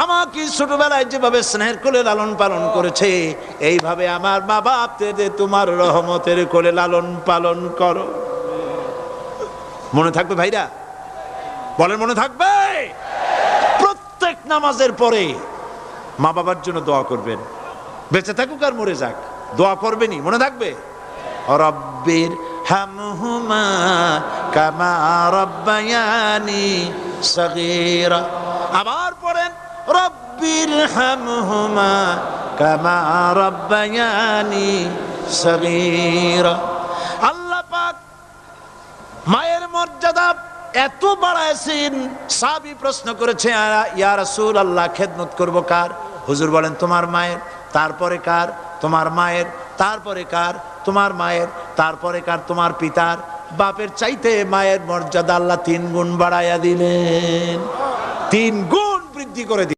আমাকে ছোটবেলায় যেভাবে স্নেহের কোলে লালন পালন করেছে, এইভাবে আমার মা বাপদের তোমার রহমতের কোলে লালন পালন করো। মনে থাকবে ভাইরা? বলেন মনে থাকবে? প্রত্যেক নামাজের পরে মা বাবার জন্য দোয়া করবেন, বেঁচে থাকুক আর মরে যাক, দোয়া করবেনই। মনে থাকবে? রব্বির হামহুমা কামা রাব্বায়ানি সগীরা। আবার পড়েন রব্বির হামহুমা কামা রাব্বায়ানি সগীরা। আল্লাহ পাক মায়ের মর্যাদা এত বাড়াইছেন, সাহাবী প্রশ্ন করেছে ইয়া রাসূলুল্লাহ খেদমত করব কার? হুজুর বলেন তোমার মায়ের, তারপরে কার? তোমার মায়ের, তারপরে কার? তোমার মায়ের, তারপরে কার? তোমার পিতার। বাপের চাইতে মায়ের মর্যাদা আল্লাহ 3 গুণ বাড়াইয়া দিলেন, 3 গুণ বৃদ্ধি করে দিলেন।